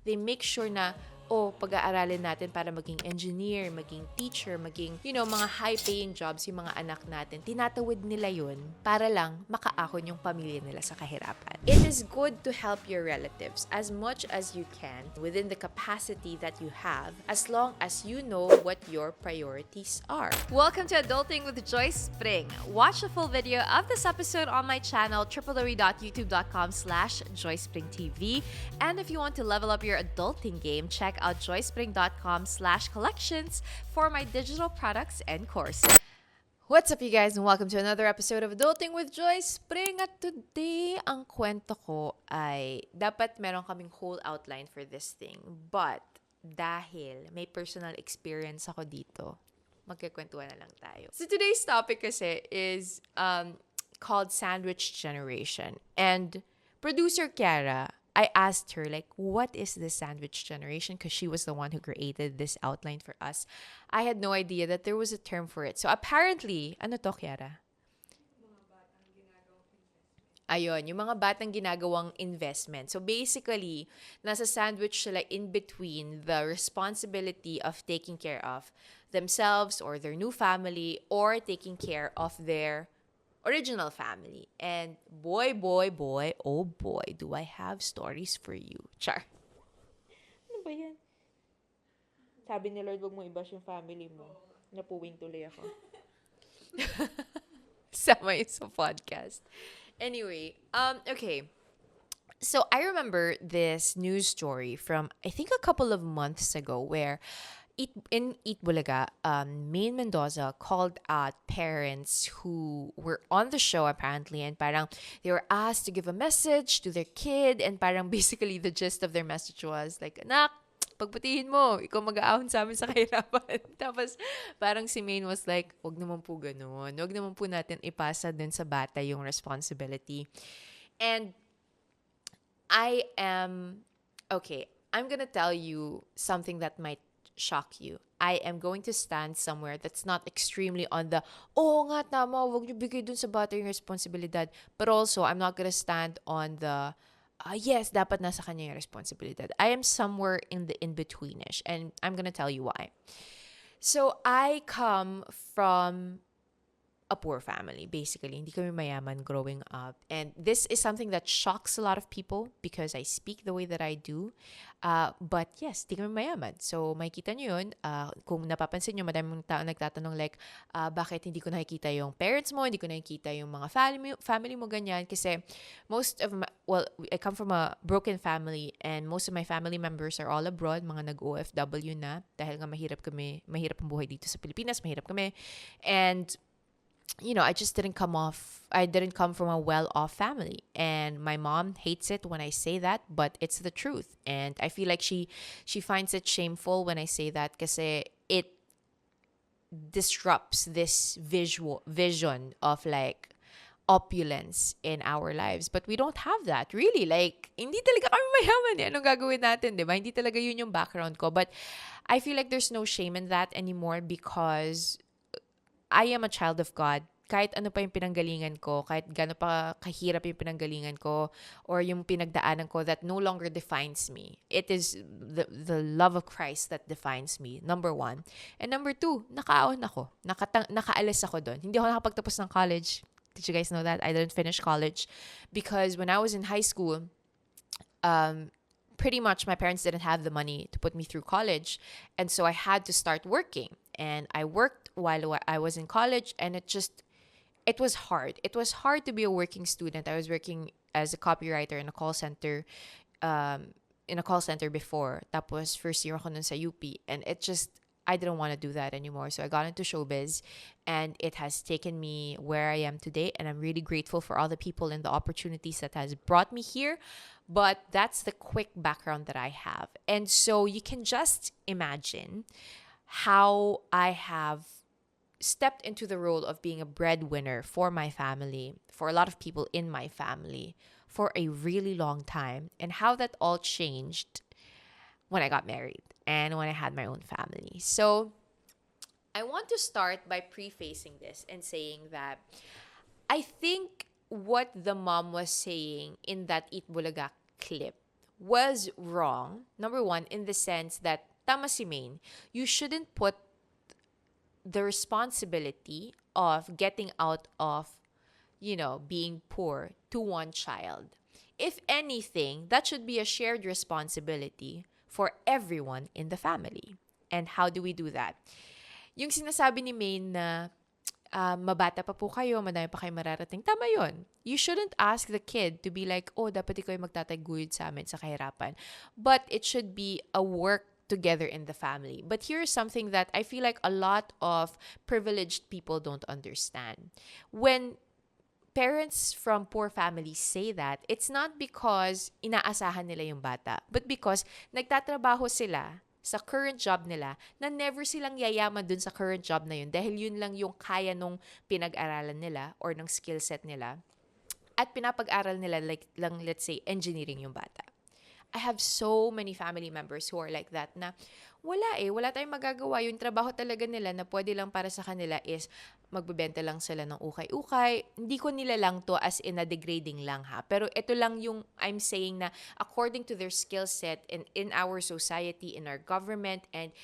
they make sure na, pag-aaralin natin para maging engineer, maging teacher, maging, mga high-paying jobs yung mga anak natin. Tinatawid nila yun para lang makaahon yung pamilya nila sa kahirapan. It is good to help your relatives as much as you can within the capacity that you have, as long as you know what your priorities are. Welcome to Adulting with Joyce Pring. Watch the full video of this episode on my channel, www.youtube.com/JoycePringTV. And if you want to level up your adulting game, check out joycepring.com/collections for my digital products and courses. What's up, you guys, and welcome to another episode of Adulting with Joyce Pring. At today, ang kwento ko ay dapat meron kaming whole outline for this thing. But dahil may personal experience ako dito, magkikwentuhan na lang tayo. So today's topic kasi is called Sandwich Generation. And producer Kiara, I asked her, like, what is the sandwich generation? Because she was the one who created this outline for us. I had no idea that there was a term for it. So apparently, ano to, Kiara? Ayun, yung mga batang ginagawang investment. So basically, nasa sandwich sila in between the responsibility of taking care of themselves or their new family or taking care of their original family. And boy, oh boy, do I have stories for you. Char. Ano ba yan? Sabi ni Lord, wag mo i-bash yung family mo. Napuwing tuloy ako. Sama yun sa podcast. Anyway, okay. So I remember this news story from, I think, a couple of months ago where in Eat Bulaga, Maine Mendoza called out parents who were on the show apparently, and parang they were asked to give a message to their kid, and parang basically the gist of their message was like, anak, pagbutihin mo, ikaw mag-aahon sa amin sa kahirapan. Tapos parang si Maine was like, wag naman po ganun. Wag naman po natin ipasa dun sa bata yung responsibility. And I'm gonna tell you something that might shock you. I am going to stand somewhere that's not extremely on the, nga tama, wag niyo bigay dun sa bata yung responsibilidad. But also, I'm not gonna stand on the, yes, dapat nasa kanya yung responsibilidad. I am somewhere in the in-betweenish, and I'm gonna tell you why. So, I come from a poor family, basically. Hindi kami mayaman growing up. And this is something that shocks a lot of people because I speak the way that I do. But yes, hindi kami mayaman. So, makikita nyo yun. Kung napapansin nyo, madaming tao nagtatanong like, bakit hindi ko nakikita yung parents mo, hindi ko nakikita yung mga family mo, ganyan. Kasi I come from a broken family, and most of my family members are all abroad, mga nag-OFW na. Dahil nga mahirap ang buhay dito sa Pilipinas, mahirap kami. And I didn't come from a well-off family, and my mom hates it when I say that, but it's the truth. And I feel like she finds it shameful when I say that kasi it disrupts this vision of like opulence in our lives. But we don't have that, really. Like, hindi talaga kami mayaman eh. Anong gagawin natin, di ba? Hindi talaga yun yung background ko. But I feel like there's no shame in that anymore because I am a child of God. Kahit ano pa yung pinanggalingan ko, kahit gaano pa kahirap yung pinanggalingan ko, or yung pinagdaanan ko, that no longer defines me. It is the love of Christ that defines me, number one. And number two, nakaahon ako. Nakaalis ako doon. Hindi ako nakapagtapos ng college. Did you guys know that? I didn't finish college because when I was in high school, pretty much my parents didn't have the money to put me through college. And so I had to start working. And I worked while I was in college, and it was hard. It was hard to be a working student. I was working as a copywriter in a call center before. Tapos first year ako nun sa UP, and I didn't want to do that anymore. So I got into showbiz, and it has taken me where I am today, and I'm really grateful for all the people and the opportunities that has brought me here. But that's the quick background that I have. And so you can just imagine how I have stepped into the role of being a breadwinner for my family, for a lot of people in my family, for a really long time, and how that all changed when I got married and when I had my own family. So I want to start by prefacing this and saying that I think what the mom was saying in that Eat Bulaga clip was wrong. Number one, in the sense that, tama si Maine, you shouldn't put the responsibility of getting out of, being poor to one child. If anything, that should be a shared responsibility for everyone in the family. And how do we do that? Yung sinasabi ni Maine na mabata pa po kayo, madami pa kayo mararating. Tama yun. You shouldn't ask the kid to be like, oh, dapat ikaw yung magtataguyod sa amin sa kahirapan. But it should be a work together in the family. But here's something that I feel like a lot of privileged people don't understand. When parents from poor families say that, it's not because inaasahan nila yung bata, but because nagtatrabaho sila sa current job nila na never silang yayaman dun sa current job na yun dahil yun lang yung kaya nung pinag-aralan nila or ng skill set nila at pinapag-aral nila like lang, let's say, engineering yung bata. I have so many family members who are like that na wala tayong magagawa. Yung trabaho talaga nila na pwede lang para sa kanila is magbebenta lang sila ng ukay-ukay. Hindi ko nila lang to as in a degrading lang ha. Pero ito lang yung I'm saying na according to their skill set in our society, in our government, and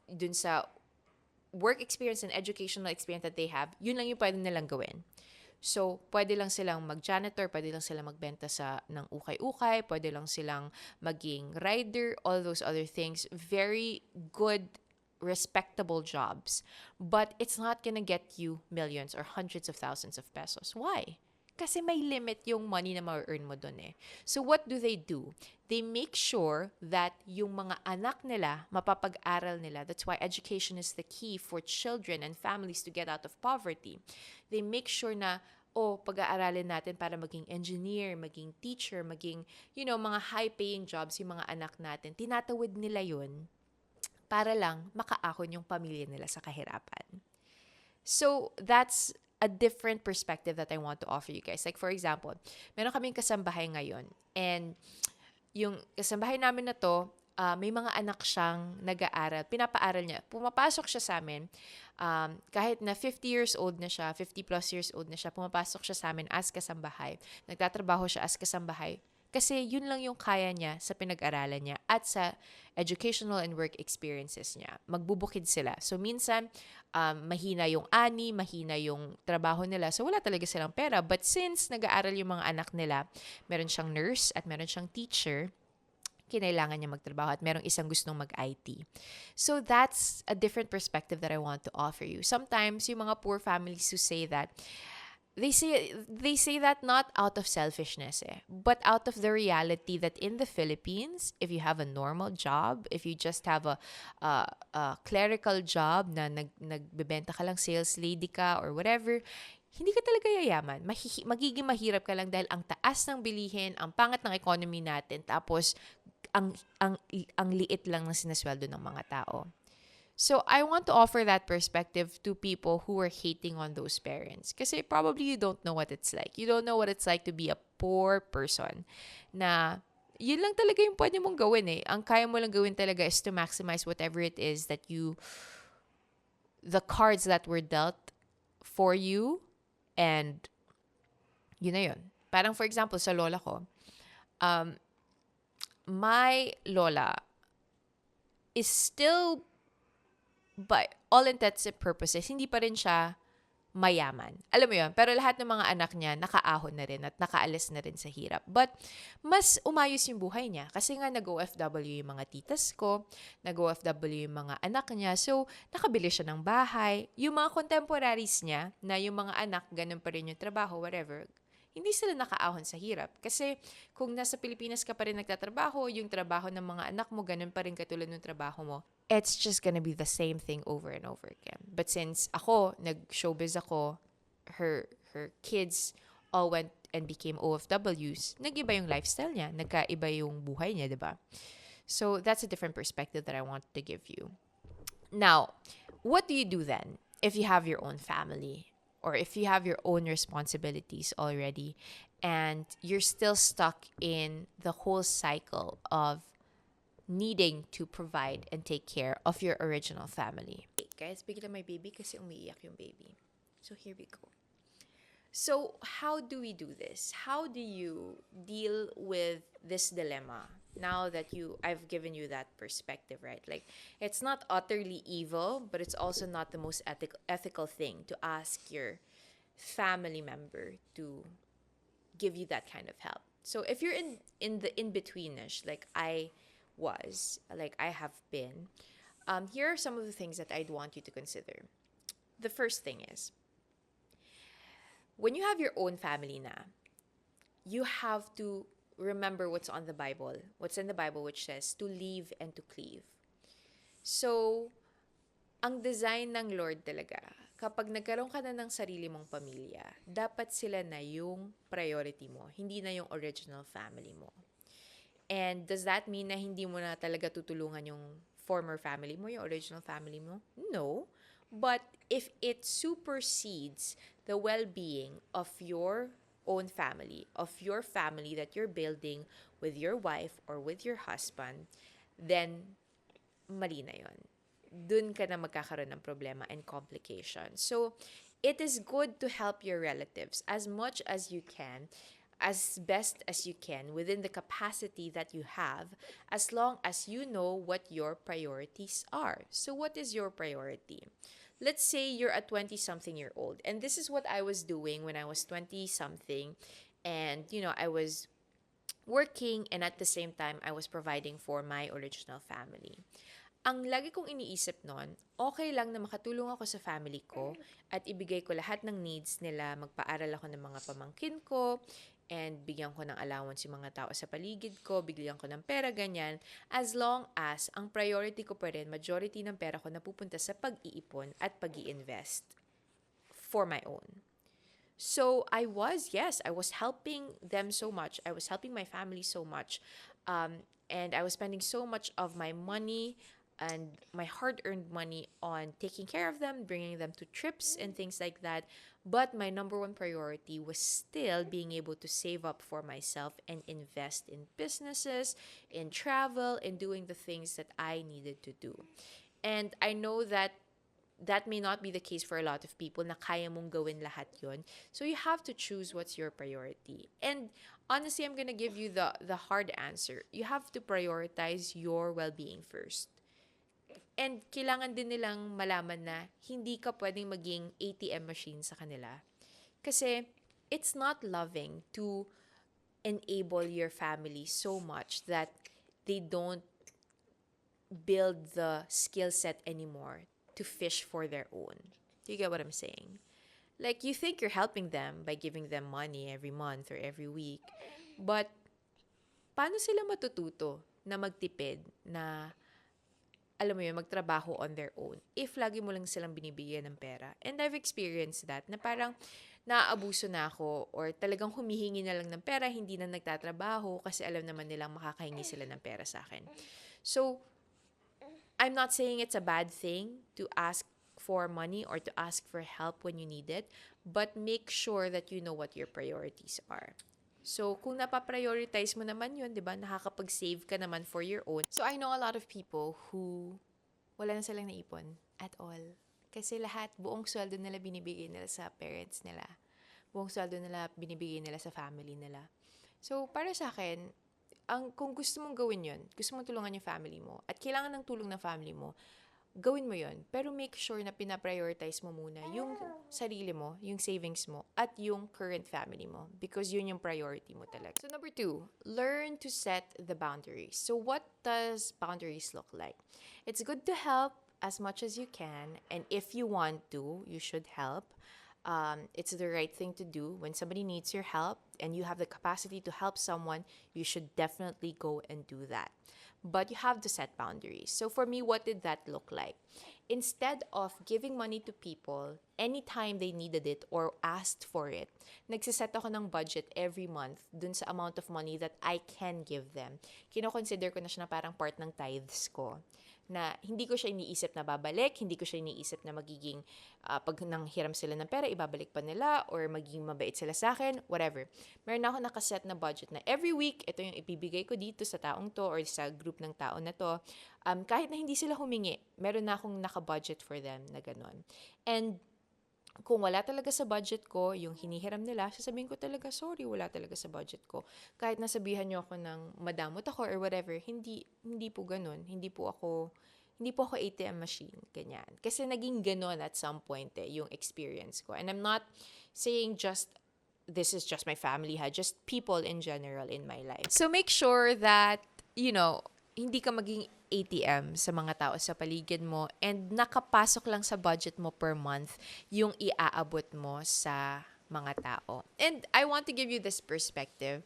dun sa work experience and educational experience that they have, yun lang yung pwede nilang gawin. So, pwede lang silang mag-janitor, pwede lang silang magbenta ng ukay-ukay, pwede lang silang maging rider, all those other things. Very good, respectable jobs. But it's not gonna get you millions or hundreds of thousands of pesos. Why? Kasi may limit yung money na ma-earn mo dun eh. So, what do? They make sure that yung mga anak nila, mapapag-aral nila. That's why education is the key for children and families to get out of poverty. They make sure na, pag-aaralin natin para maging engineer, maging teacher, maging, mga high-paying jobs yung mga anak natin. Tinatawid nila yun para lang makaahon yung pamilya nila sa kahirapan. So, that's a different perspective that I want to offer you guys. Like, for example, meron kaming kasambahay ngayon. And yung kasambahay namin na to, may mga anak siyang nag-aaral. Pinapaaral niya. Pumapasok siya sa amin. Kahit na 50 years old na siya, 50 plus years old na siya, pumapasok siya sa amin as kasambahay. Nagtatrabaho siya as kasambahay. Kasi yun lang yung kaya niya sa pinag-aralan niya at sa educational and work experiences niya. Magbubukid sila. So, minsan, mahina yung ani, mahina yung trabaho nila. So, wala talaga silang pera. But since nag-aaral yung mga anak nila, meron siyang nurse at meron siyang teacher, kinailangan niya magtrabaho at merong isang gustong mag-IT. So, that's a different perspective that I want to offer you. Sometimes, yung mga poor families who say that, they say that not out of selfishness but out of the reality that in the Philippines, if you have a normal job, if you just have a clerical job na nagbebenta ka lang, sales lady ka or whatever, hindi ka talaga yayaman. Magiging mahirap ka lang dahil ang taas ng bilihin, ang pangat ng economy natin, tapos ang liit lang ng sinasweldo ng mga tao. So, I want to offer that perspective to people who are hating on those parents. Kasi probably you don't know what it's like. You don't know what it's like to be a poor person. Na, yun lang talaga yung pwede mong gawin eh. Ang kaya mo lang gawin talaga is to maximize whatever it is that the cards that were dealt for you, and yun na yun. Parang for example, sa lola ko, my lola is still, by all intents and purposes, hindi pa rin siya mayaman. Alam mo yun, pero lahat ng mga anak niya nakaahon na rin at nakaalis na rin sa hirap. But mas umayos yung buhay niya kasi nga nag-OFW yung mga titas ko, nag-OFW yung mga anak niya. So, nakabili siya ng bahay. Yung mga contemporaries niya, na yung mga anak, ganun pa rin yung trabaho, whatever, hindi sila nakaahon sa hirap. Kasi kung nasa Pilipinas ka pa rin nagtatrabaho, yung trabaho ng mga anak mo, ganun pa rin katulad ng trabaho mo, it's just gonna be the same thing over and over again. But since ako, nag-showbiz ako, her kids all went and became OFWs, nag-iba yung lifestyle niya, nagkaiba yung buhay niya, diba? So, that's a different perspective that I want to give you. Now, what do you do then if you have your own family? Or if you have your own responsibilities already and you're still stuck in the whole cycle of needing to provide and take care of your original family. Hey guys, bigla my baby kasi umiiyak yung baby. So here we go. So, how do we do this? How do you deal with this dilemma now that I've given you that perspective, right? Like, it's not utterly evil, but it's also not the most ethical thing to ask your family member to give you that kind of help. So, if you're in the in betweenish, like I have been, here are some of the things that I'd want you to consider. The first thing is, when you have your own family na, you have to remember what's on the Bible. What's in the Bible which says to leave and to cleave. So, ang design ng Lord talaga, kapag nagkaroon ka na ng sarili mong pamilya, dapat sila na yung priority mo, hindi na yung original family mo. And does that mean na hindi mo na talaga tutulungan yung former family mo, yung original family mo? No. But if it supersedes the well-being of your own family, of your family that you're building with your wife or with your husband, then mali na yun. Dun ka na magkakaroon ng problema and complication. So, it is good to help your relatives as much as you can, as best as you can, within the capacity that you have, as long as you know what your priorities are. So, what is your priority? Let's say you're a 20-something-year-old, and this is what I was doing when I was 20-something, and, I was working, and at the same time, I was providing for my original family. Ang lagi kong iniisip nun, okay lang na makatulong ako sa family ko at ibigay ko lahat ng needs nila, magpaaral ako ng mga pamangkin ko, and bigyan ko ng allowance yung mga tao sa paligid ko, bigyan ko ng pera, ganyan, as long as ang priority ko pa rin, majority ng pera ko napupunta sa pag-iipon at pag-i-invest for my own. So I was helping them so much. I was helping my family so much. And I was spending so much of my money and my hard-earned money on taking care of them, bringing them to trips and things like that. But my number one priority was still being able to save up for myself and invest in businesses, in travel, and doing the things that I needed to do. And I know that that may not be the case for a lot of people na kaya mong gawin lahat yon. So you have to choose what's your priority. And honestly, I'm gonna give you the hard answer. You have to prioritize your well-being first. And kailangan din nilang malaman na hindi ka pwedeng maging ATM machine sa kanila. Kasi it's not loving to enable your family so much that they don't build the skill set anymore to fish for their own. Do you get what I'm saying? Like, you think you're helping them by giving them money every month or every week. But, paano sila matututo na magtipid, na, alam mo yun, magtrabaho on their own if lagi mo lang silang binibigyan ng pera? And I've experienced that, na parang naaabuso na ako or talagang humihingi na lang ng pera, hindi na nagtatrabaho kasi alam naman nilang makakahingi sila ng pera sa akin. So, I'm not saying it's a bad thing to ask for money or to ask for help when you need it, but make sure that you know what your priorities are. So, kung napaprioritize mo naman yun, di ba, nakakapag-save ka naman for your own. So, I know a lot of people who wala na silang naipon at all. Kasi lahat, buong sweldo nila binibigay nila sa parents nila. Buong sweldo nila binibigay nila sa family nila. So, para sa akin, kung gusto mong gawin yun, gusto mong tulungan yung family mo, at kailangan ng tulong ng family mo, gawin mo yun. Pero make sure na pinaprioritize mo muna yung sarili mo, yung savings mo, at yung current family mo. Because yun yung priority mo talaga. So number 2, learn to set the boundaries. So what does boundaries look like? It's good to help as much as you can, and if you want to, you should help. It's the right thing to do. When somebody needs your help and you have the capacity to help someone, you should definitely go and do that. But you have to set boundaries. So for me, what did that look like? Instead of giving money to people anytime they needed it or asked for it, nagsiset ako ng budget every month dun sa amount of money that I can give them. Kino-consider ko na siya na parang part ng tithes ko. Na hindi ko siya iniisip na babalik, hindi ko siya iniisip na magiging pag nanghiram sila ng pera, ibabalik pa nila or magiging mabait sila sa akin, whatever. Meron ako nakaset na budget na every week, ito yung ibibigay ko dito sa taong to or sa group ng tao na to. Kahit na hindi sila humingi, meron na akong naka-budget for them na ganon. And kung wala talaga sa budget ko, yung hinihiram nila, sasabihin ko talaga, sorry, wala talaga sa budget ko. Kahit nasabihan niyo ako ng madamot ako or whatever, hindi po ganun. Hindi po ako ATM machine, ganyan. Kasi naging ganun at some point yung experience ko. And I'm not saying this is just my family, just people in general in my life. So make sure that, hindi ka maging ATM sa mga tao sa paligid mo and nakapasok lang sa budget mo per month yung iaabot mo sa mga tao. And I want to give you this perspective.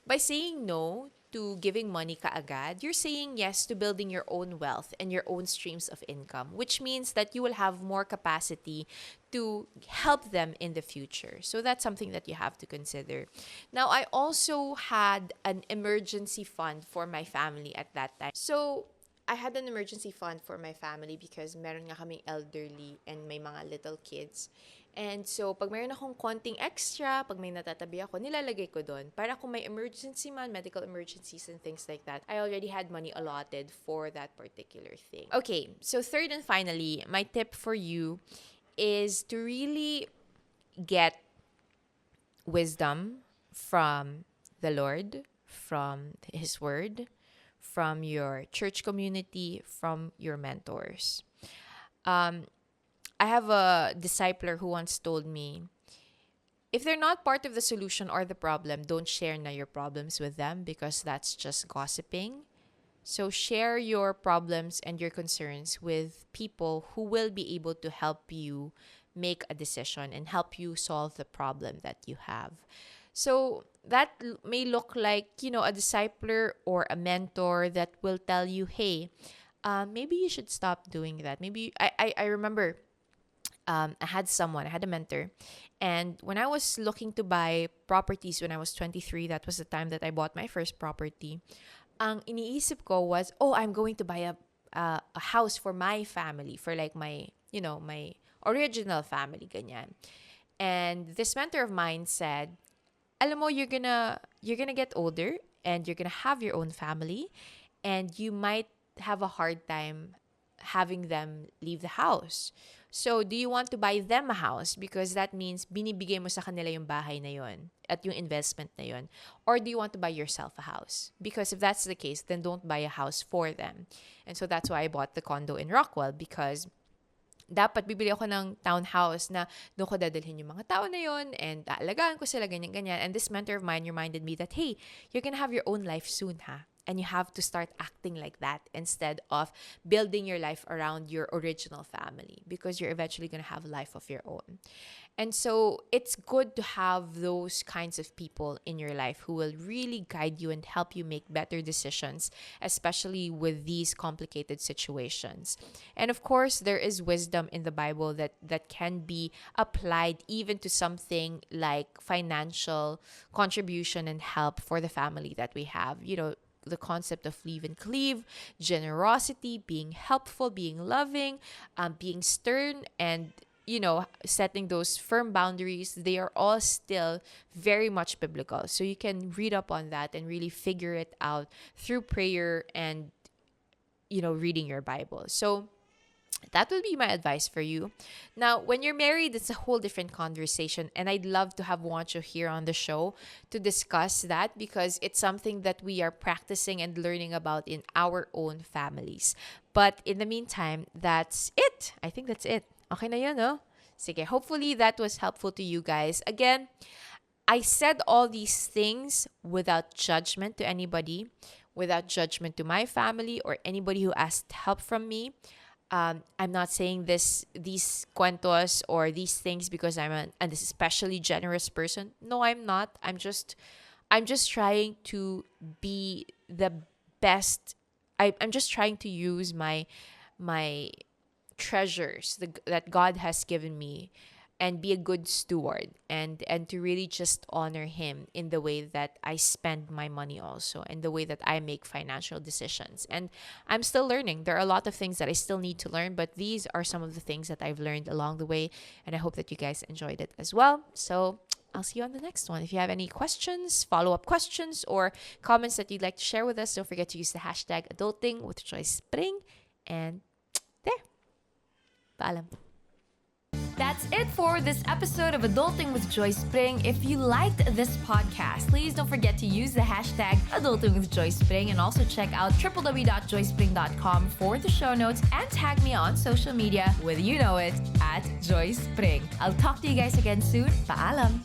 By saying no to giving money kaagad, you're saying yes to building your own wealth and your own streams of income, which means that you will have more capacity to help them in the future. So that's something that you have to consider. Now, I also had an emergency fund for my family at that time. So, I had an emergency fund for my family because meron nga kaming elderly and may mga little kids. And so, pag mayroon akong konting extra, pag may natatabi ako, nilalagay ko doon. Para kung may emergency man, medical emergencies and things like that, I already had money allotted for that particular thing. Okay, so third and finally, my tip for you is to really get wisdom from the Lord, from His Word, from your church community, from your mentors. I have a discipler who once told me, if they're not part of the solution or the problem, don't share na your problems with them because that's just gossiping. So share your problems and your concerns with people who will be able to help you make a decision and help you solve the problem that you have. So that may look like, a discipler or a mentor that will tell you, hey, maybe you should stop doing that. Maybe I remember I had a mentor, and when I was looking to buy properties when I was 23, that was the time that I bought my first property. Ang iniisip ko was, I'm going to buy a house for my family, for like my original family, ganyan. And this mentor of mine said, alam mo, you're gonna get older and you're gonna have your own family, and you might have a hard time having them leave the house. So, do you want to buy them a house? Because that means binibigay mo sa kanila yung bahay na yon at yung investment na yon. Or do you want to buy yourself a house? Because if that's the case, then don't buy a house for them. And so that's why I bought the condo in Rockwell, because dapat bibili ako ng townhouse na doon ko dadalhin yung mga tao na yon and aalagaan ko sila, ganyan-ganyan. And this mentor of mine reminded me that, hey, you're gonna have your own life soon, ha? And you have to start acting like that instead of building your life around your original family, because you're eventually going to have a life of your own. And so it's good to have those kinds of people in your life who will really guide you and help you make better decisions, especially with these complicated situations. And of course, there is wisdom in the Bible that can be applied even to something like financial contribution and help for the family that we have. The concept of leave and cleave, generosity, being helpful, being loving, being stern, and setting those firm boundaries. They are all still very much biblical. So you can read up on that and really figure it out through prayer and reading your Bible. So that will be my advice for you. Now, when you're married, it's a whole different conversation. And I'd love to have Wancho here on the show to discuss that, because it's something that we are practicing and learning about in our own families. But in the meantime, that's it. I think that's it. Okay na yun, no? Sige, hopefully that was helpful to you guys. Again, I said all these things without judgment to anybody, without judgment to my family or anybody who asked help from me. I'm not saying these cuentos or these things because I'm an especially generous person. No, I'm not. I'm just trying to be the best. I'm just trying to use my treasures that God has given me and be a good steward and to really just honor Him in the way that I spend my money also, and the way that I make financial decisions. And I'm still learning. There are a lot of things that I still need to learn, but these are some of the things that I've learned along the way, and I hope that you guys enjoyed it as well. So I'll see you on the next one. If you have any questions, follow-up questions, or comments that you'd like to share with us, don't forget to use the hashtag adulting with Joyce Pring. And there. Paalam. That's it for this episode of Adulting with Joyce Pring. If you liked this podcast, please don't forget to use the hashtag Adulting with Joyce Pring and also check out www.joycepring.com for the show notes and tag me on social media with you know it at Joyce Pring. I'll talk to you guys again soon. Paalam!